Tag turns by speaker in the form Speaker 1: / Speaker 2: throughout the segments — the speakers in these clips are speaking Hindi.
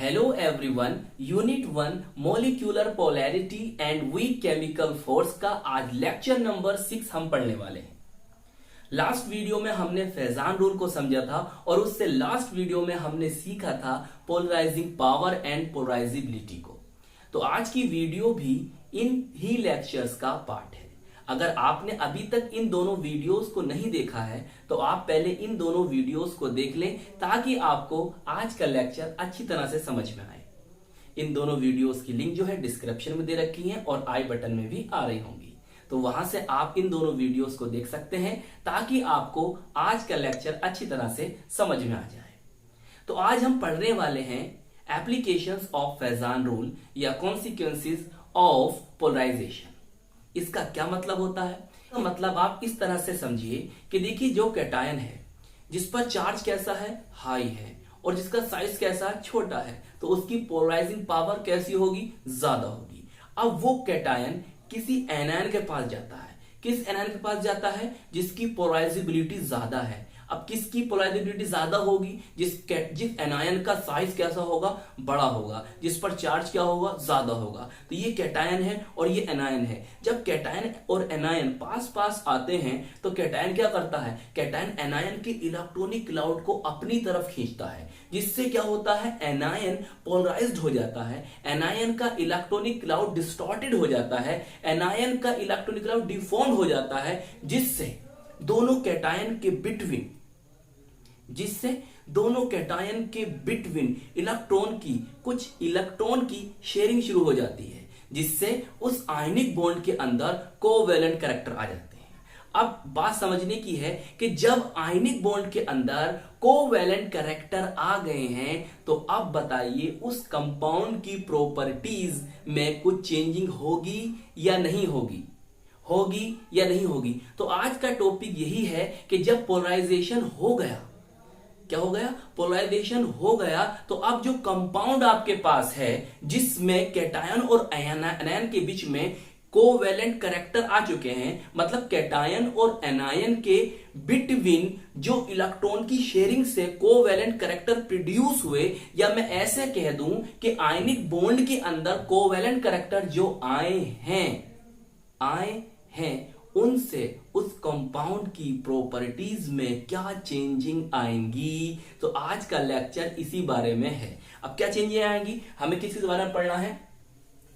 Speaker 1: Hello everyone, unit 1 molecular polarity and weak chemical force का आज लेक्चर नंबर 6 हम पढ़ने वाले हैं। लास्ट वीडियो में हमने फेजान रूल को समझा था और उससे लास्ट वीडियो में हमने सीखा था पोलराइजिंग पावर एंड पोलराइजिबिलिटी को। तो आज की वीडियो भी इन ही लेक्चर्स का पार्ट है। अगर आपने अभी तक इन दोनों वीडियोस को नहीं देखा है तो आप पहले इन दोनों वीडियोस को देख लें ताकि आपको आज का लेक्चर अच्छी तरह से समझ में आए। इन दोनों वीडियोस की लिंक जो है डिस्क्रिप्शन में दे रखी है और आई बटन में भी आ रही होंगी, तो वहां से आप इन दोनों वीडियोस को देख सकते हैं ताकि आपको आज का लेक्चर अच्छी तरह से समझ में आ जाए। तो आज हम पढ़ने वाले हैं एप्लीकेशंस ऑफ फेजान रूल या कॉन्सिक्वेंसेस ऑफ पोलराइजेशन। इसका क्या मतलब होता है? तो मतलब आप इस तरह से समझिए कि देखिए, जो कैटायन है जिस पर चार्ज कैसा है, हाई है, और जिसका साइज कैसा है, छोटा है, तो उसकी पोलराइजिंग पावर कैसी होगी, ज्यादा होगी। अब वो कैटायन किसी एनायन के पास जाता है। किस एनायन के पास जाता है? जिसकी पोलराइजिबिलिटी ज्यादा है। अब किसकी पोलराइजिबिलिटी ज्यादा होगी? जिस एनायन का साइज कैसा होगा, बड़ा होगा, जिस पर चार्ज क्या होगा, ज्यादा होगा। तो ये कैटायन है और ये एनायन है। जब कैटायन और एनायन पास पास आते हैं तो कैटायन क्या करता है? कैटायन एनायन के इलेक्ट्रॉनिक क्लाउड को अपनी तरफ खींचता है, जिससे क्या होता है, एनायन पोलराइज्ड हो जाता है, एनायन का इलेक्ट्रॉनिक क्लाउड डिस्टॉर्टेड हो जाता है, एनायन का इलेक्ट्रॉनिक क्लाउड डिफॉर्म हो जाता है, जिससे दोनों कैटायन के बिटवीन कुछ इलेक्ट्रॉन की शेयरिंग शुरू हो जाती है, जिससे उस आयनिक बॉन्ड के अंदर कोवैलेंट कैरेक्टर आ जाते हैं। अब बात समझने की है कि जब आयनिक बॉन्ड के अंदर कोवैलेंट कैरेक्टर आ गए हैं तो अब बताइए उस कंपाउंड की प्रॉपर्टीज में कुछ चेंजिंग होगी या नहीं होगी, तो आज का टॉपिक यही है कि जब पोलराइजेशन हो गया, क्या हो गया, पोलराइजेशन हो गया, तो अब जो कंपाउंड आपके पास है जिसमें कैटायन और एनायन के बीच में कोवैलेंट कैरेक्टर आ चुके हैं, मतलब कैटायन और एनायन के बिटवीन जो इलेक्ट्रॉन की शेयरिंग से कोवैलेंट कैरेक्टर प्रोड्यूस हुए, या मैं ऐसे कह दूं कि आयनिक बॉन्ड के अंदर कोवैलेंट कैरेक्टर जो आए हैं उनसे उस कंपाउंड की प्रॉपर्टीज में क्या चेंजिंग आएंगी। तो आज का लेक्चर इसी बारे में है। अब क्या चेंजिंग आएंगी, हमें किस बारे में पढ़ना है?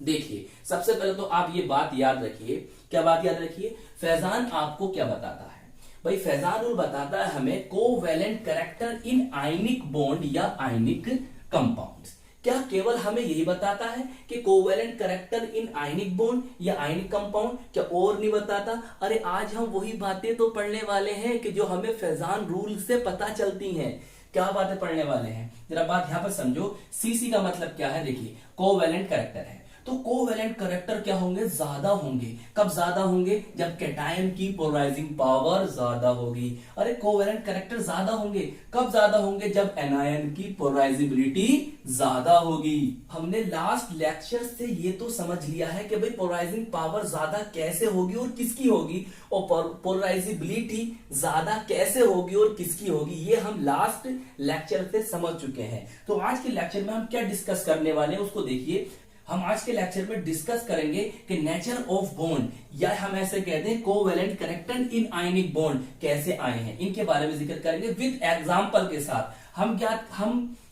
Speaker 1: देखिए, सबसे पहले तो आप ये बात याद रखिए। क्या बात याद रखिए? फैजान आपको क्या बताता है भाई? फैजान रूल बताता है हमें covalent character in ionic bond या आयनिक कंपाउंड्स। क्या केवल हमें यही बताता है कि covalent character in ionic bond या आयनिक कंपाउंड, क्या और नहीं बताता? अरे आज हम वही बातें तो पढ़ने वाले हैं कि जो हमें फैजान रूल से पता चलती हैं। क्या बातें पढ़ने वाले हैं, जरा बात यहां पर समझो। सीसी का मतलब क्या है? देखिए, कोवैलेंट कैरेक्टर है, तो कोवैलेंट कैरेक्टर क्या होंगे, ज्यादा होंगे। कब ज्यादा होंगे? जब कैटायन की पोलराइजिंग पावर ज्यादा होगी। अरे कोवैलेंट कैरेक्टर ज्यादा होंगे, कब ज्यादा होंगे? जब एनायन की पोलराइजिबिलिटी ज्यादा होगी। हमने लास्ट लेक्चर से ये तो समझ लिया है कि भाई पोलराइजिंग पावर ज्यादा कैसे होगी और किसकी होगी, और पोलराइजिबिलिटी ज्यादा कैसे होगी और किसकी होगी, ये हम लास्ट लेक्चर से समझ चुके हैं। तो आज के लेक्चर में हम क्या डिस्कस करने वाले हैं उसको देखिए। हम आज के लेक्चर में डिस्कस करेंगे कि नेचर ऑफ बॉन्ड, या हम ऐसे कहते हैं covalent character in ionic bond कैसे आए हैं, इनके बारे में जिक्र करेंगे विद एग्जांपल के साथ। हम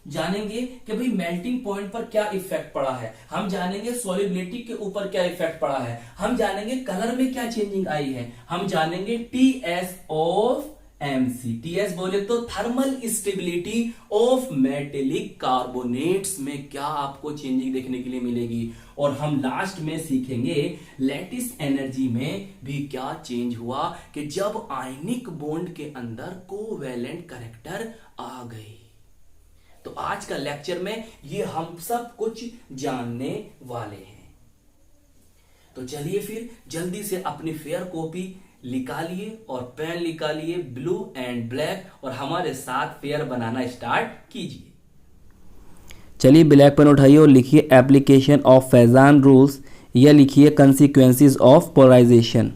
Speaker 1: जानेंगे कि भाई मेल्टिंग पॉइंट पर क्या इफेक्ट पड़ा है, हम जानेंगे सॉल्युबिलिटी के ऊपर क्या इफेक्ट पड़ा है, हम जानेंगे कलर में क्या चेंजिंग आई है, हम जानेंगे टीएस ऑफ एमसी। टीएस बोले तो thermal stability of metallic carbonates में क्या आपको चेंजिंग देखने के लिए मिलेगी, और हम लास्ट में सीखेंगे लैटिस एनर्जी में भी क्या चेंज हुआ कि जब आयनिक बॉन्ड के अंदर कोवैलेंट कैरेक्टर आ गए। तो आज का लेक्चर में ये हम सब कुछ जानने वाले हैं। तो चलिए फिर जल्दी से अपनी फेयर कॉपी निकालिए और पेन निकालिए, ब्लू एंड ब्लैक, और हमारे साथ फेयर बनाना स्टार्ट कीजिए।
Speaker 2: चलिए ब्लैक पेन उठाइए और लिखिए एप्लीकेशन ऑफ फैजान रूल्स, या लिखिए कंसिक्वेंसेस ऑफ पोलराइजेशन।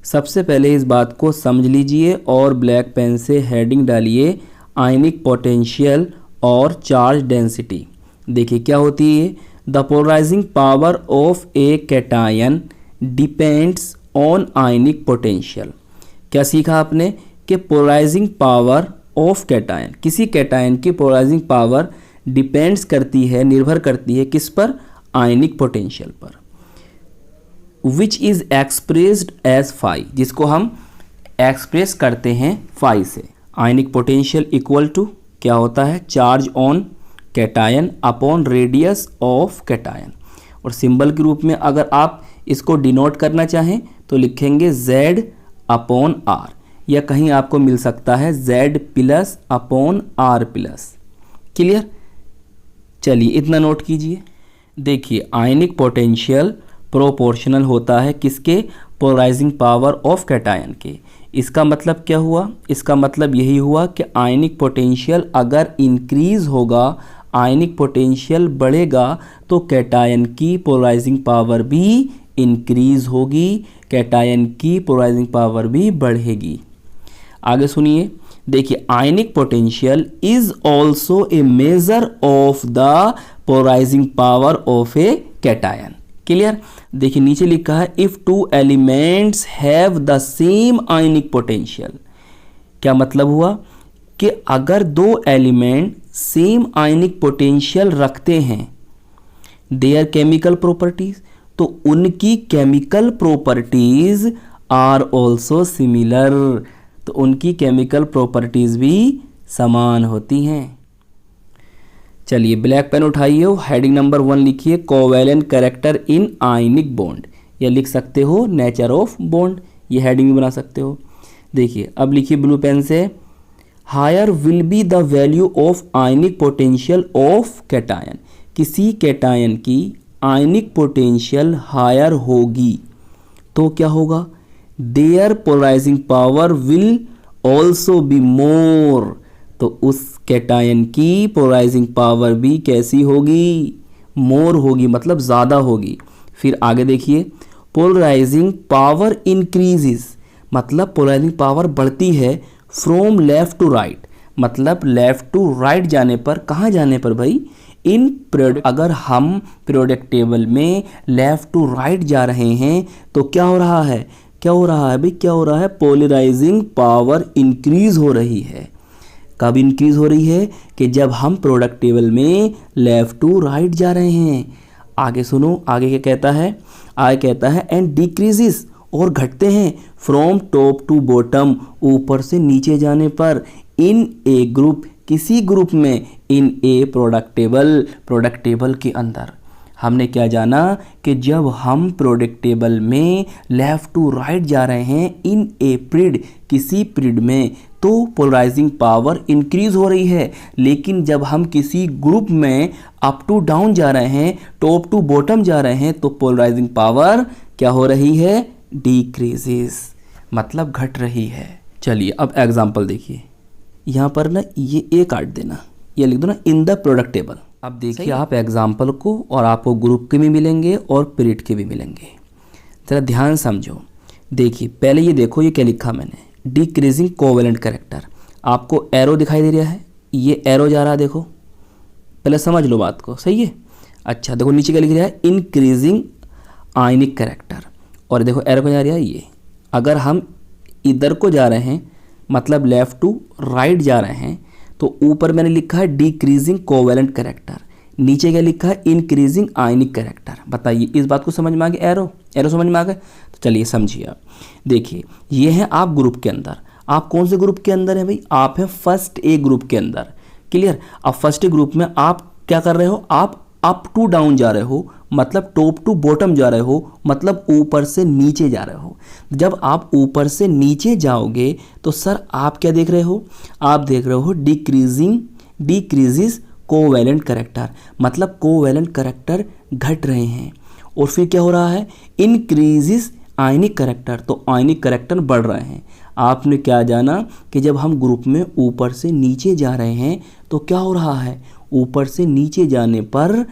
Speaker 2: सबसे पहले इस बात को समझ लीजिए और ब्लैक पेन से हेडिंग डालिए आयनिक पोटेंशियल और चार्ज डेंसिटी। देखिए क्या होती है, the polarising power of a cation depends on ionic potential. क्या सीखा आपने कि पोलराइजिंग पावर ऑफ कैटायन, किसी कैटायन की पोलराइजिंग पावर डिपेंड्स करती है, निर्भर करती है किस पर, आयनिक पोटेंशियल पर, which is expressed as phi, जिसको हम एक्सप्रेस करते हैं फाई से। आयनिक पोटेंशियल इक्वल टू क्या होता है, charge on cation upon radius of cation. और सिंबल के रूप में अगर आप इसको डिनोट करना चाहें तो लिखेंगे Z अपॉन R, या कहीं आपको मिल सकता है Z plus upon R plus. Clear, चलिए इतना नोट कीजिए। देखिए आयनिक पोटेंशियल प्रोपोर्शनल होता है किसके, पोलराइजिंग पावर ऑफ कैटायन के। इसका मतलब क्या हुआ, इसका मतलब यही हुआ कि आयनिक पोटेंशियल अगर इंक्रीज होगा, आयनिक पोटेंशियल बढ़ेगा तो कैटायन की पोलराइजिंग पावर भी इंक्रीज होगी, कैटायन की पोलराइजिंग पावर भी बढ़ेगी। आगे सुनिए, देखिए ionic potential is also a measure of the polarising power of a cation. Clear, देखिए नीचे लिखा है if two elements have the same ionic potential. क्या मतलब हुआ कि अगर दो एलिमेंट सेम आयनिक पोटेंशियल रखते हैं, देयर केमिकल प्रॉपर्टीज, तो उनकी chemical properties are also similar, तो उनकी केमिकल प्रॉपर्टीज भी समान होती हैं। चलिए ब्लैक पेन उठाइए, हेडिंग नंबर 1 लिखिए covalent character in ionic bond, या लिख सकते हो नेचर ऑफ बॉन्ड, ये हेडिंग भी बना सकते हो। देखिए अब लिखिए ब्लू पेन से, higher will be the value of ionic potential of cation, किसी कैटायन की आयनिक पोटेंशियल हायर होगी तो क्या होगा, there polarising power will also be more, तो उस कैटायन की पोलराइजिंग पावर भी कैसी होगी, मोर होगी, मतलब ज़्यादा होगी। फिर आगे देखिए, पोलराइजिंग पावर इंक्रीजेस, मतलब पोलराइजिंग पावर बढ़ती है फ्रॉम लेफ्ट टू राइट, मतलब लेफ्ट टू राइट जाने पर, कहाँ जाने पर भाई, इन प्रोडक्ट, अगर हम पीरियोडिक टेबल में लेफ्ट टू राइट जा रहे हैं तो क्या हो रहा है, क्या हो रहा है भाई, क्या हो रहा है, पोलराइजिंग पावर इंक्रीज हो रही है। कब इंक्रीज हो रही है, कि जब हम प्रोडक्ट टेबल में लेफ्ट टू राइट जा रहे हैं। आगे सुनो, आगे क्या कहता है, आगे कहता है एंड डिक्रीजेस, और घटते हैं फ्रॉम टॉप टू बॉटम, ऊपर से नीचे जाने पर, इन ए ग्रुप, किसी ग्रुप में, इन ए प्रोडक्ट टेबल, प्रोडक्ट टेबल के अंदर। हमने क्या जाना कि जब हम प्रोडक्ट टेबल में लेफ्ट टू राइट जा रहे हैं इन ए पीरियड, किसी पीरियड में, तो पोलराइजिंग पावर इंक्रीज हो रही है। लेकिन जब हम किसी ग्रुप में अप टू डाउन जा रहे हैं, टॉप टू बॉटम जा रहे हैं, तो पोलराइजिंग पावर क्या हो रही है, डिक्रीजेस, मतलब घट रही है। चलिए अब एग्जांपल देखिए, यहाँ पर ना ये ए काट देना, ये लिख दो ना इन द प्रोडक्ट टेबल। अब देखिए आप एग्जाम्पल को, और आपको ग्रुप के भी मिलेंगे और पीरियड के भी मिलेंगे, जरा ध्यान समझो। देखिए पहले ये देखो, ये क्या लिखा मैंने, डिक्रीजिंग कोवैलेंट कैरेक्टर, आपको एरो दिखाई दे रहा है, ये एरो जा रहा है, देखो पहले समझ लो बात को, सही है। अच्छा देखो नीचे क्या लिख रहा है, इंक्रीजिंग आयनिक कैरेक्टर, और देखो एरो को जा रहा है ये, अगर हम इधर को जा रहे हैं, मतलब लेफ्ट टू राइट जा रहे हैं, तो ऊपर मैंने लिखा है डिक्रीजिंग कोवैलेंट कैरेक्टर, नीचे क्या लिखा है, इंक्रीजिंग आयनिक कैरेक्टर। बताइए इस बात को समझ में आ गया, एरो समझ में आ गया। तो चलिए समझिए आप, देखिए ये है आप ग्रुप के अंदर, आप कौन से ग्रुप के अंदर है भाई, आप हैं फर्स्ट ए ग्रुप के अंदर। क्लियर, अब फर्स्ट ए ग्रुप में आप क्या कर रहे हो, आप अप टू डाउन जा रहे हो, मतलब टॉप टू बॉटम जा रहे हो, मतलब ऊपर से नीचे जा रहे हो। जब आप ऊपर से नीचे जाओगे तो सर आप क्या देख रहे हो, आप देख रहे हो डिक्रीजिस कोवैलेंट कैरेक्टर, मतलब कोवैलेंट कैरेक्टर घट रहे हैं। और फिर क्या हो रहा है, इंक्रीजिस आयनिक कैरेक्टर, तो आयनिक कैरेक्टर बढ़ रहे हैं। आपने क्या जाना कि जब हम ग्रुप में ऊपर से नीचे जा रहे हैं तो क्या हो रहा है, ऊपर से नीचे जाने पर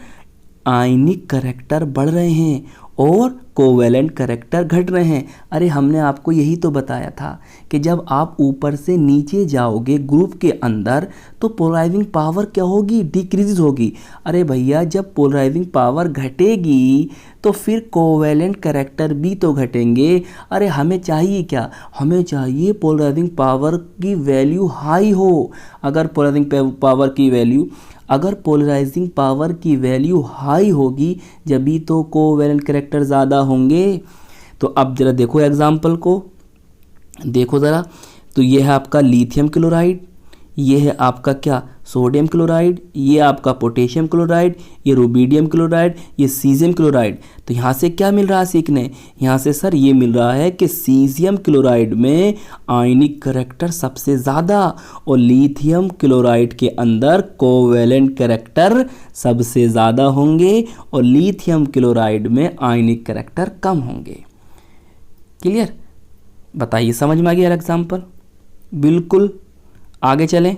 Speaker 2: आयनिक करैक्टर बढ़ रहे हैं और कोवेलेंट करैक्टर घट रहे हैं। अरे हमने आपको यही तो बताया था कि जब आप ऊपर से नीचे जाओगे ग्रुप के अंदर तो पोलराइजिंग पावर क्या होगी, डिक्रीज होगी। अरे भैया जब पोलराइजिंग पावर घटेगी तो फिर कोवेलेंट करैक्टर भी तो घटेंगे। अरे हमें चाहिए क्या, हमें चाहिए पोलराइजिंग पावर की वैल्यू हाई हो। अगर पोलराइजिंग पावर की वैल्यू हाई होगी जब भी तो कोवेलेंट करैक्टर ज़्यादा होंगे। तो अब ज़रा देखो एग्जाम्पल को, देखो ज़रा। तो ये है आपका लिथियम क्लोराइड, ये है आपका क्या सोडियम क्लोराइड, ये आपका पोटेशियम क्लोराइड, ये रुबिडियम क्लोराइड, ये सीजियम क्लोराइड। तो यहाँ से क्या मिल रहा है सीखने, यहाँ से सर ये मिल रहा है कि सीजियम क्लोराइड में आयनिक करैक्टर सबसे ज़्यादा और लिथियम क्लोराइड के अंदर कोवेलेंट करैक्टर सबसे ज़्यादा होंगे और लिथियम क्लोराइड में आयनिक करैक्टर कम होंगे। क्लियर, बताइए समझ में आ गया एग्जाम्पल। बिल्कुल, आगे चलें।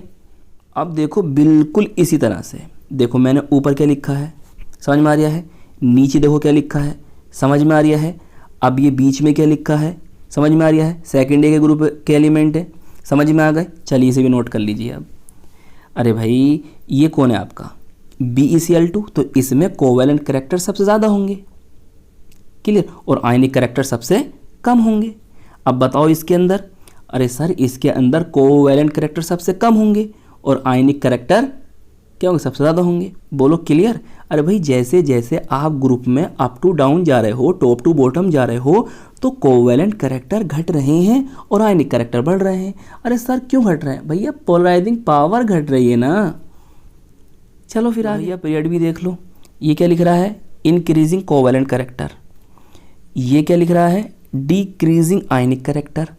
Speaker 2: अब देखो बिल्कुल इसी तरह से, देखो मैंने ऊपर क्या लिखा है समझ में आ रहा है, नीचे देखो क्या लिखा है समझ में आ रहा है, अब ये बीच में क्या लिखा है समझ में आ रहा है, सेकेंड ए के ग्रुप के एलिमेंट है, समझ में आ गए। चलिए इसे भी नोट कर लीजिए अब। अरे भाई ये कौन है आपका BeCl2, तो इसमें कोवेलेंट करैक्टर सबसे ज़्यादा होंगे, क्लियर, और आयनिक करैक्टर सबसे कम होंगे। अब बताओ इसके अंदर, अरे सर इसके अंदर कोवेलेंट करैक्टर सबसे कम होंगे और आयनिक करैक्टर क्या होंगे, सबसे ज़्यादा होंगे। बोलो क्लियर। अरे भाई जैसे जैसे आप ग्रुप में अप टू डाउन जा रहे हो, टॉप टू बॉटम जा रहे हो, तो कोवेलेंट करैक्टर घट रहे हैं और आयनिक करैक्टर बढ़ रहे हैं। अरे सर क्यों घट रहे हैं, भैया पोलराइजिंग पावर घट रही है ना। चलो फिर आगे पीरियड भी देख लो। ये क्या लिख रहा है, इंक्रीजिंग कोवेलेंट करैक्टर। ये क्या लिख रहा है, डिक्रीजिंग आयनिक करैक्टर।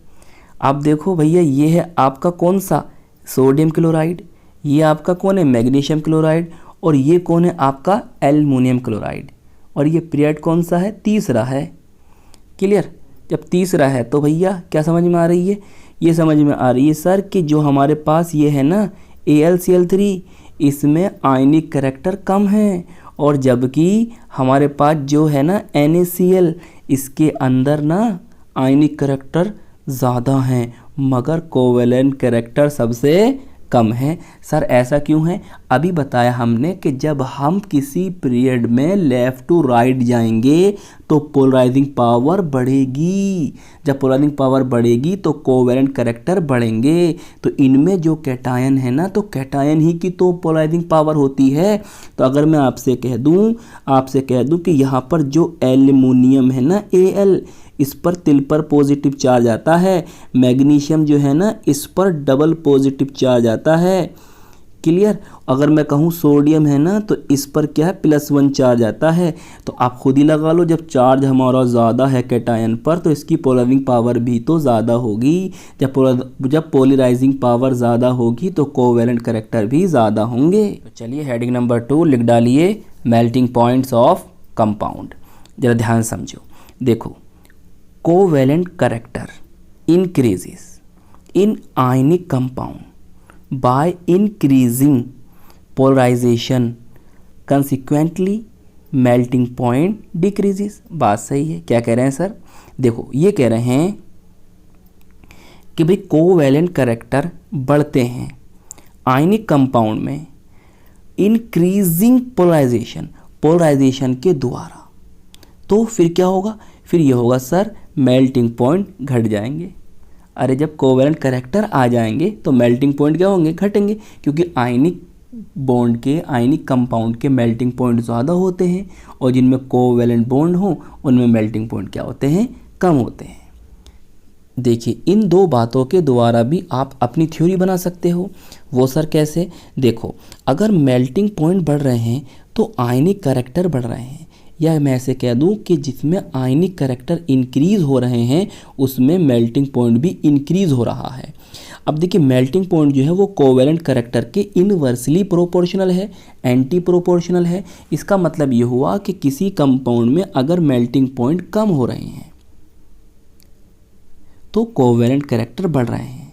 Speaker 2: आप देखो भैया ये है आपका कौन सा, सोडियम क्लोराइड, ये आपका कौन है, मैग्नीशियम क्लोराइड, और ये कौन है आपका एल्युमिनियम क्लोराइड, और ये पीरियड कौन सा है, तीसरा है। क्लियर, जब तीसरा है तो भैया क्या समझ में आ रही है, ये समझ में आ रही है सर कि जो हमारे पास ये है ना AlCl3, इसमें आयनिक करैक्टर कम है, और जबकि हमारे पास जो है ना NaCl, इसके अंदर ना आयनिक करैक्टर ज़्यादा हैं मगर कोवेलेंट करैक्टर सबसे कम है। सर ऐसा क्यों है, अभी बताया हमने कि जब हम किसी पीरियड में लेफ़्ट टू राइट जाएंगे तो पोलराइजिंग पावर बढ़ेगी। जब पोलराइजिंग पावर बढ़ेगी तो कोवेलेंट करैक्टर बढ़ेंगे। तो इनमें जो कैटायन है ना, तो कैटायन ही की तो पोलराइजिंग पावर होती है। तो अगर मैं आपसे कह दूं कि यहाँ पर जो एल्युमिनियम है ना Al, इस पर तिल पर पॉजिटिव चार्ज आता है, मैग्नीशियम जो है ना इस पर डबल पॉजिटिव चार्ज आता है। क्लियर, अगर मैं कहूँ सोडियम है ना तो इस पर क्या है, +1 चार्ज आता है। तो आप खुद ही लगा लो, जब चार्ज हमारा ज़्यादा है कैटायन पर तो इसकी पोलराइजिंग पावर भी तो ज़्यादा होगी। जब पोलराइजिंग पावर ज़्यादा होगी तो कोवेलेंट करैक्टर भी ज़्यादा होंगे। तो चलिए हेडिंग नंबर 2 लिख डालिए, मेल्टिंग पॉइंट्स ऑफ कंपाउंड। ज़रा ध्यान समझो, देखो covalent character increases in ionic compound by increasing polarization, consequently melting point decreases। बात सही है, क्या कह रहे हैं सर, देखो ये कह रहे हैं कि भाई कोवेलेंट करैक्टर बढ़ते हैं आयनिक कंपाउंड में इंक्रीजिंग पोलराइजेशन के द्वारा। तो फिर क्या होगा, फिर ये होगा सर मेल्टिंग पॉइंट घट जाएंगे। अरे जब कोवेलेंट करैक्टर आ जाएंगे तो मेल्टिंग पॉइंट क्या होंगे, घटेंगे, क्योंकि आयनिक कंपाउंड के मेल्टिंग पॉइंट ज़्यादा होते हैं और जिनमें कोवेलेंट बॉन्ड हो उनमें मेल्टिंग पॉइंट क्या होते हैं, कम होते हैं। देखिए इन दो बातों के द्वारा भी आप अपनी थ्योरी बना सकते हो। वो सर कैसे, देखो अगर मेल्टिंग पॉइंट बढ़ रहे हैं तो आयनिक करैक्टर बढ़ रहे हैं, या मैं ऐसे कह दूं कि जिसमें आयनिक करैक्टर इंक्रीज़ हो रहे हैं उसमें मेल्टिंग पॉइंट भी इंक्रीज़ हो रहा है। अब देखिए मेल्टिंग पॉइंट जो है वो कोवेलेंट करैक्टर के इनवर्सली प्रोपोर्शनल है, एंटी प्रोपोर्शनल है। इसका मतलब ये हुआ कि किसी कंपाउंड में अगर मेल्टिंग पॉइंट कम हो रहे हैं तो कोवेलेंट करैक्टर बढ़ रहे हैं।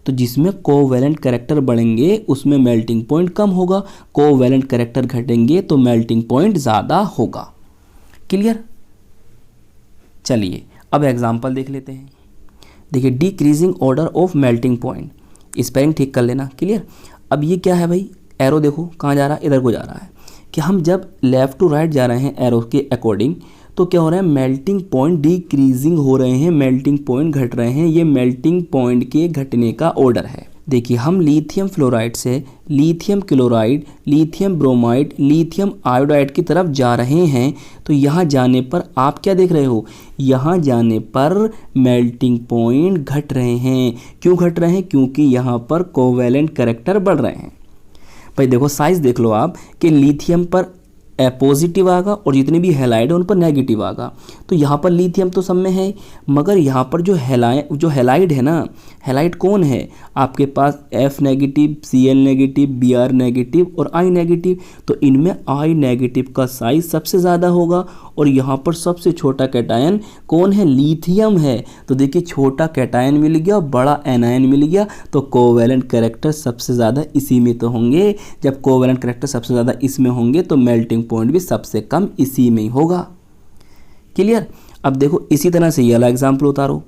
Speaker 2: तो जिसमें कोवैलेंट कैरेक्टर बढ़ेंगे उसमें मेल्टिंग पॉइंट कम होगा, कोवैलेंट कैरेक्टर घटेंगे तो मेल्टिंग पॉइंट ज़्यादा होगा। क्लियर? चलिए अब एग्जांपल देख लेते हैं। देखिए decreasing order of melting point, spelling ठीक कर लेना। क्लियर? अब ये क्या है भाई, एरो देखो कहाँ जा रहा है, इधर को जा रहा है कि हम जब लेफ़्ट टू राइट जा रहे हैं एरो के अकॉर्डिंग तो क्या हो रहा है, मेल्टिंग पॉइंट डिक्रीजिंग हो रहे हैं, मेल्टिंग पॉइंट घट रहे हैं। ये मेल्टिंग पॉइंट के घटने का ऑर्डर है। देखिए हम लिथियम फ्लोराइड से lithium chloride, lithium bromide, lithium iodide की तरफ जा रहे हैं। तो यहाँ जाने पर आप क्या देख रहे हो, यहाँ जाने पर मेल्टिंग पॉइंट घट रहे हैं। क्यों घट रहे हैं? क्योंकि यहाँ पर कोवैलेंट कैरेक्टर बढ़ रहे हैं। भाई देखो साइज देख लो आप कि लिथियम पर पॉजिटिव आएगा और जितने भी हैलाइड है उन पर नेगेटिव आएगा। तो यहाँ पर लिथियम तो सब में है, मगर यहाँ पर जो हैलाइड है ना, हैलाइड कौन है आपके पास, F negative, Cl negative, Br negative और I नेगेटिव। तो इनमें I नेगेटिव का साइज सबसे ज़्यादा होगा और यहाँ पर सबसे छोटा कैटायन कौन है, लिथियम है। तो देखिए छोटा कैटायन मिल गया, बड़ा एनायन मिल गया। तो कोवैलेंट कैरेक्टर सबसे ज़्यादा इसी में तो होंगे। जब कोवैलेंट कैरेक्टर सबसे ज़्यादा इसमें होंगे तो मेल्टिंग पॉइंट भी सबसे कम इसी में ही होगा। क्लियर? अब देखो इसी तरह से ये वाला एग्जाम्पल उतारो,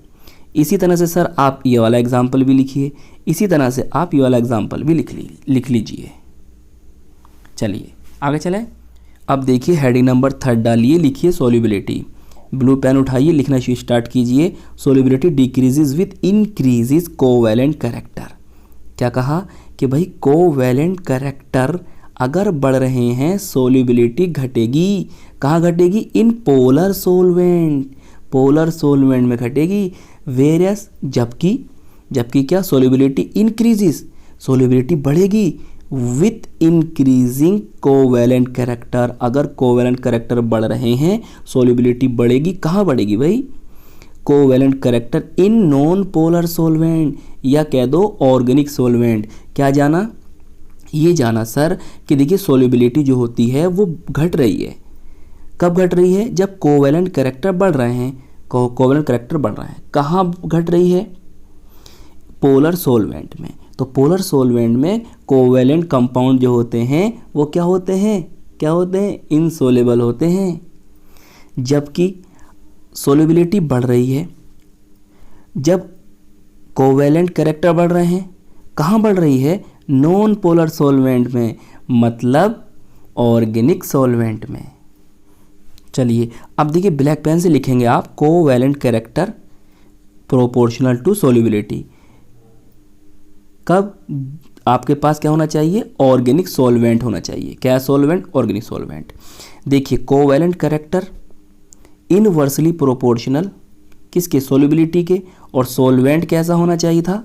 Speaker 2: इसी तरह से सर आप ये वाला एग्जाम्पल भी लिखिए, इसी तरह से आप ये वाला एग्जाम्पल भी लिख लीजिए। चलिए आगे चलें। अब देखिए हेडिंग नंबर 3 डालिए, लिखिए सोल्यूबिलिटी। ब्लू पेन उठाइए, लिखना स्टार्ट कीजिए। Solubility decreases with increases covalent character. क्या कहा कि भाई कोवैलेंट कैरेक्टर अगर बढ़ रहे हैं सोल्यूबिलिटी घटेगी। कहाँ घटेगी? In polar solvent, polar solvent में घटेगी। वेरियस जबकि क्या, सोल्यूबिलिटी इंक्रीजेस, सोल्यूबिलिटी बढ़ेगी विथ इंक्रीजिंग कोवैलेंट कैरेक्टर। अगर कोवैलेंट कैरेक्टर बढ़ रहे हैं सोल्यूबिलिटी बढ़ेगी। कहाँ बढ़ेगी भाई? Covalent character in non polar solvent, या कह दो ऑर्गेनिक सोलवेंट। क्या जाना? ये जाना सर कि देखिए सोल्यूबिलिटी जो होती है वो घट रही है। कब घट रही है? जब कोवैलेंट कैरेक्टर बढ़ रहे हैं। कोवैलेंट कैरेक्टर बढ़ रहा है, कहाँ घट रही है? पोलर सोलवेंट में। तो पोलर सोलवेंट में कोवैलेंट कंपाउंड जो होते हैं वो क्या होते हैं? इनसोल्युबल होते हैं। जबकि सोल्यूबिलिटी बढ़ रही है जब कोवैलेंट कैरेक्टर बढ़ रहे हैं। कहाँ बढ़ रही है? नॉन पोलर सोलवेंट में, मतलब ऑर्गेनिक सोलवेंट में। चलिए अब देखिए ब्लैक पेन से लिखेंगे आप, covalent character proportional to solubility. कब आपके पास क्या होना चाहिए? ऑर्गेनिक सोलवेंट होना चाहिए। क्या सोलवेंट? Organic solvent. देखिए कोवैलेंट कैरेक्टर इनवर्सली प्रोपोर्शनल किसके? सोल्यूबिलिटी के। और सोलवेंट कैसा होना चाहिए था?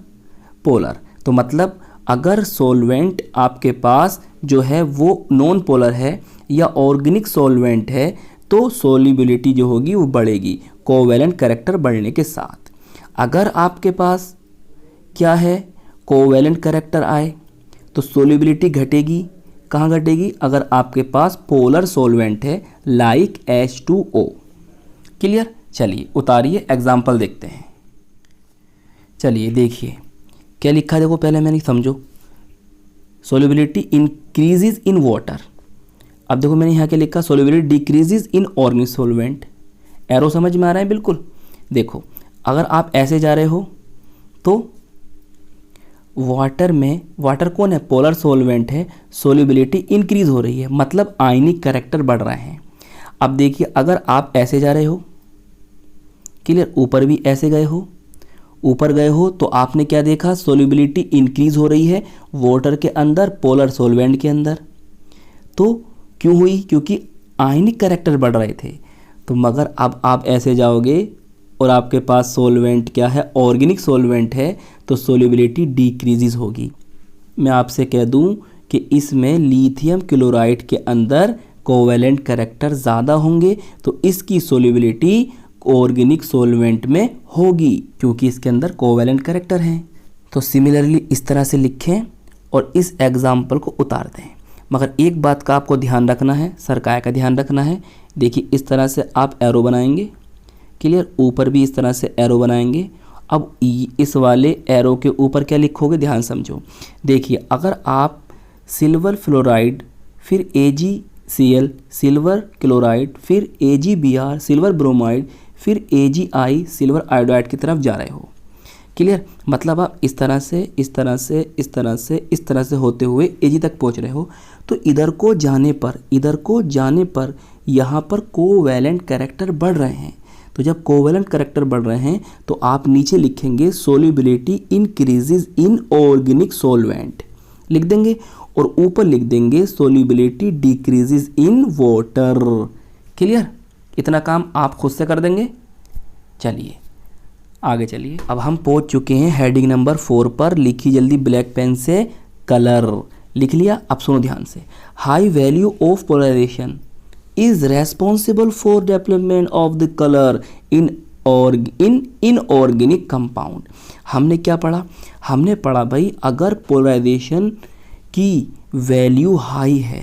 Speaker 2: पोलर। तो मतलब अगर सोलवेंट आपके पास जो है वो नॉन पोलर है या ऑर्गेनिक सोलवेंट है तो सोल्यूबिलिटी जो होगी वो बढ़ेगी कोवैलेंट कैरेक्टर बढ़ने के साथ। अगर आपके पास क्या है, कोवैलेंट कैरेक्टर आए तो सोल्यूबिलिटी घटेगी। कहाँ घटेगी? अगर आपके पास पोलर सोलवेंट है लाइक H2O। क्लियर? चलिए उतारिए, एग्जाम्पल देखते हैं। चलिए देखिए क्या लिखा है, देखो पहले मैंने समझो। Solubility increases in water. अब देखो मैंने यहाँ क्या लिखा, solubility decreases in organic solvent. Arrow समझ में आ रहा है? बिल्कुल। देखो अगर आप ऐसे जा रहे हो तो वाटर में, वाटर कौन है? पोलर सोलवेंट है, सोल्यूबिलिटी इंक्रीज हो रही है, मतलब आयनिक कैरेक्टर बढ़ रहे हैं। अब देखिए अगर आप ऐसे जा रहे हो, क्लियर, ऊपर भी ऐसे गए हो, ऊपर गए हो तो आपने क्या देखा? सोल्यूबिलिटी इंक्रीज हो रही है वाटर के अंदर, पोलर सोलवेंट के अंदर। तो क्यों हुई? क्योंकि आयनिक कैरेक्टर बढ़ रहे थे। तो मगर अब आप ऐसे जाओगे और आपके पास सोलवेंट क्या है? ऑर्गेनिक सोलवेंट है, तो सोल्यूबिलिटी डिक्रीजेज होगी। मैं आपसे कह दूं कि इसमें लिथियम क्लोराइड के अंदर कोवैलेंट कैरेक्टर ज़्यादा होंगे तो इसकी सोल्यूबिलिटी ऑर्गेनिक सोलवेंट में होगी क्योंकि इसके अंदर कोवैलेंट कैरेक्टर हैं। तो सिमिलरली इस तरह से लिखें और इस एग्जाम्पल को उतार दें। मगर एक बात का आपको ध्यान रखना है, सरकाय का ध्यान रखना है। देखिए इस तरह से आप एरो बनाएंगे, क्लियर, ऊपर भी इस तरह से एरो बनाएंगे। अब इस वाले एरो के ऊपर क्या लिखोगे, ध्यान समझो। देखिए अगर आप सिल्वर फ्लोराइड फिर AgCl सिल्वर क्लोराइड फिर AgBr सिल्वर ब्रोमाइड फिर AgI सिल्वर आयोडाइड की तरफ जा रहे हो, क्लियर। मतलब आप इस तरह से इस तरह से इस तरह से इस तरह से होते हुए Ag तक पहुंच रहे हो, तो इधर को जाने पर यहाँ पर कोवैलेंट कैरेक्टर बढ़ रहे हैं। तो जब कोवैलेंट कैरेक्टर बढ़ रहे हैं तो आप नीचे लिखेंगे solubility increases in organic solvent लिख देंगे, और ऊपर लिख देंगे solubility decreases in water, clear. इतना काम आप खुद से कर देंगे। चलिए आगे चलिए। अब हम पहुंच चुके हैं हेडिंग नंबर 4 पर। लिखिए जल्दी ब्लैक पेन से कलर। लिख लिया? अब सुनो ध्यान से। High value of polarisation is responsible for development of the colour in inorganic compound. हमने क्या पढ़ा? हमने पढ़ा भाई अगर पोलराइजेशन की वैल्यू हाई है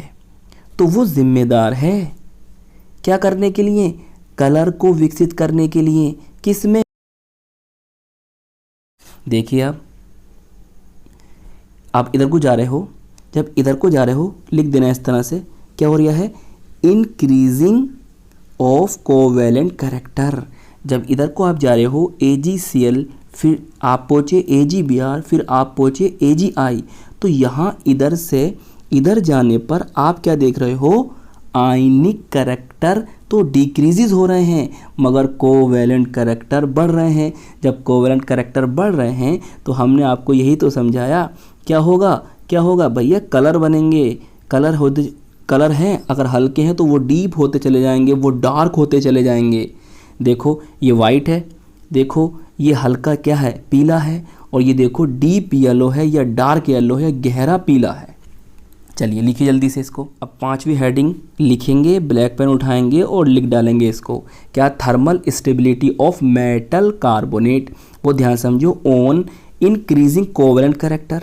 Speaker 2: तो वो जिम्मेदार है क्या करने के लिए? कलर को विकसित करने के लिए। किसमें? देखिए आप इधर को जा रहे हो, जब इधर को जा रहे हो लिख देना इस तरह से, क्या हो रहा है? Increasing of covalent character. जब इधर को आप जा रहे हो AgCl फिर आप पहुँचे AgBr फिर आप पहुँचे AgI, तो यहाँ इधर से इधर जाने पर आप क्या देख रहे हो? आयनिक कैरेक्टर तो डिक्रीजेज हो रहे हैं मगर कोवैलेंट कैरेक्टर बढ़ रहे हैं। जब कोवैलेंट कैरेक्टर बढ़ रहे हैं तो हमने आपको यही तो समझाया, क्या होगा भैया? कलर बनेंगे। कलर हैं, अगर हल्के हैं तो वो डीप होते चले जाएंगे, वो डार्क होते चले जाएंगे। देखो ये वाइट है, देखो ये हल्का क्या है? पीला है, और ये देखो डीप येलो है या डार्क येलो है, गहरा पीला है। चलिए लिखिए जल्दी से इसको। अब 5वीं हेडिंग लिखेंगे, ब्लैक पेन उठाएंगे और लिख डालेंगे इसको। क्या? Thermal stability of metal carbonate. वो ध्यान समझो, on increasing covalent character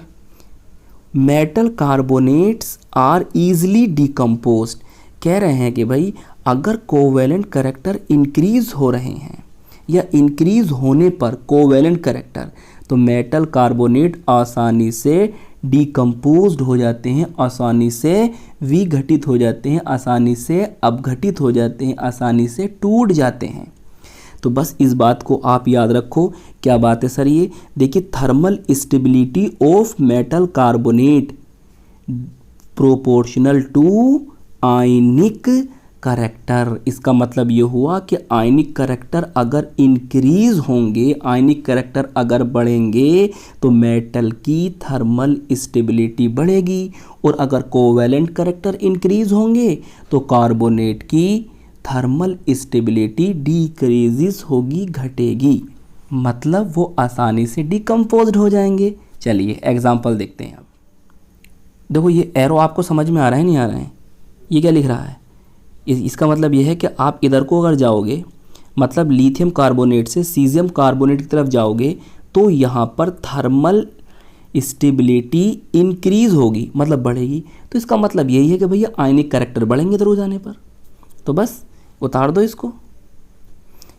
Speaker 2: metal carbonates are easily decomposed. कह रहे हैं कि भाई अगर कोवैलेंट कैरेक्टर इंक्रीज हो रहे हैं या इंक्रीज होने पर कोवैलेंट कैरेक्टर, तो मेटल कार्बोनेट आसानी से डिकम्पोज्ड हो जाते हैं, आसानी से विघटित हो जाते हैं, आसानी से अपघटित हो जाते हैं, आसानी से टूट जाते हैं। तो बस इस बात को आप याद रखो। क्या बात है सर ये? देखिए thermal stability of metal carbonate proportional to ionic character. इसका मतलब ये हुआ कि आयनिक कैरेक्टर अगर इंक्रीज होंगे, आयनिक कैरेक्टर अगर बढ़ेंगे तो मेटल की थर्मल स्टेबिलिटी बढ़ेगी, और अगर कोवैलेंट कैरेक्टर इंक्रीज होंगे तो कार्बोनेट की थर्मल स्टेबिलिटी डिक्रीजेस होगी, घटेगी। मतलब वो आसानी से डिकम्पोज्ड हो जाएंगे। चलिए एग्जाम्पल देखते हैं। अब देखो ये एरो आपको समझ में आ रहा है नहीं आ रहा है? ये क्या लिख रहा है? इसका मतलब ये है कि आप इधर को अगर जाओगे, मतलब लिथियम कार्बोनेट से सीजियम कार्बोनेट की तरफ जाओगे, तो यहाँ पर थर्मल स्टेबिलिटी इंक्रीज होगी, मतलब बढ़ेगी। तो इसका मतलब यही है कि भैया आयनिक कैरेक्टर बढ़ेंगे इधर जाने पर। तो बस उतार दो इसको।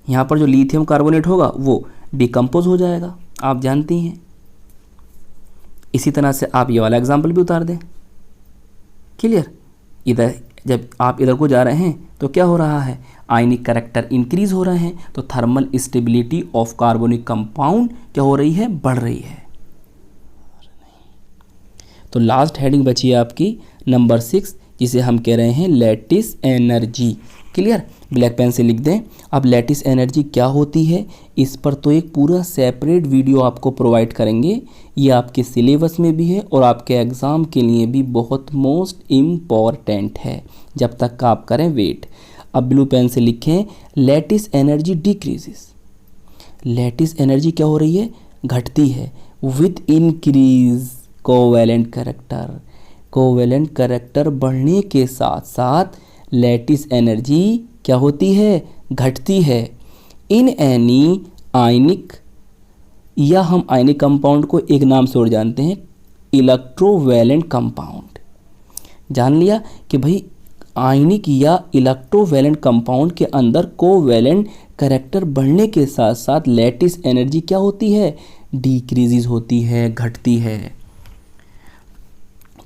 Speaker 2: यहाँ पर जो लिथियम कार्बोनेट होगा वो डिकम्पोज हो जाएगा, आप जानती हैं। इसी तरह से आप ये वाला एग्जाम्पल भी उतार दें। क्लियर? इधर जब आप इधर को जा रहे हैं तो क्या हो रहा है? आयनिक कैरेक्टर इंक्रीज हो रहे हैं, तो thermal stability of carbonic compound क्या हो रही है? बढ़ रही है। तो लास्ट हेडिंग बची है आपकी नंबर 6, जिसे हम कह रहे हैं lattice energy. Clear? Black pen से लिख दें। अब लैटिस एनर्जी क्या होती है, इस पर तो एक पूरा सेपरेट वीडियो आपको प्रोवाइड करेंगे। ये आपके सिलेबस में भी है और आपके एग्ज़ाम के लिए भी बहुत मोस्ट इम्पॉर्टेंट है, जब तक का आप करें वेट। अब ब्लू पेन से लिखें lattice energy decreases. Lattice energy क्या हो रही है? घटती है with increase covalent character. Covalent character बढ़ने के साथ साथ लैटिस एनर्जी क्या होती है? घटती है। इन एनी आयनिक, या हम आयनिक कंपाउंड को एक नाम से और जानते हैं, इलेक्ट्रोवैलेंट कंपाउंड। जान लिया कि भाई आयनिक या इलेक्ट्रोवैलेंट कंपाउंड के अंदर कोवैलेंट कैरेक्टर बढ़ने के साथ साथ लैटिस एनर्जी क्या होती है, डिक्रीजेज होती है, घटती है।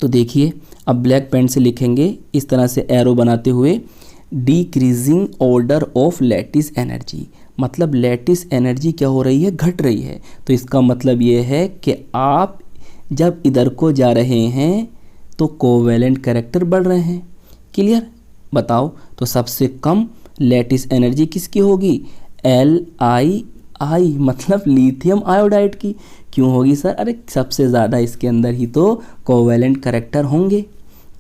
Speaker 2: तो देखिए अब ब्लैक पेन से लिखेंगे इस तरह से एरो बनाते हुए, decreasing order of lattice energy, मतलब लैटिस एनर्जी क्या हो रही है, घट रही है। तो इसका मतलब ये है कि आप जब इधर को जा रहे हैं तो कोवैलेंट कैरेक्टर बढ़ रहे हैं। क्लियर? बताओ तो सबसे कम लैटिस एनर्जी किसकी होगी, Li, मतलब लिथियम आयोडाइड की। क्यों होगी सर? अरे सबसे ज़्यादा इसके अंदर ही तो कोवैलेंट कैरेक्टर होंगे।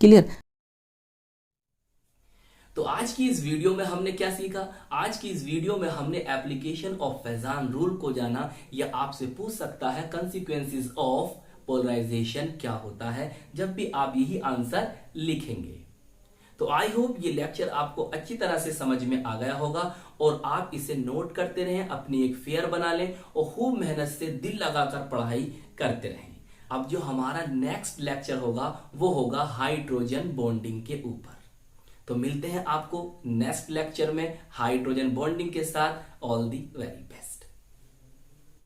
Speaker 2: क्लियर?
Speaker 1: तो आज की इस वीडियो में हमने क्या सीखा? आज की इस वीडियो में हमने एप्लीकेशन ऑफ फेजान रूल को जाना। या आपसे पूछ सकता है कंसिक्वेंसेस ऑफ पोलराइजेशन क्या होता है जब भी आप यही आंसर लिखेंगे। तो आई होप ये लेक्चर आपको अच्छी तरह से समझ में आ गया होगा और आप इसे नोट करते रहें, अपनी एक फेयर बना लें और खूब मेहनत से दिल लगाकर पढ़ाई करते रहें। अब जो हमारा नेक्स्ट लेक्चर होगा वो होगा हाइड्रोजन बॉन्डिंग के ऊपर। तो मिलते हैं आपको नेक्स्ट लेक्चर में हाइड्रोजन बॉन्डिंग के साथ। All the very best.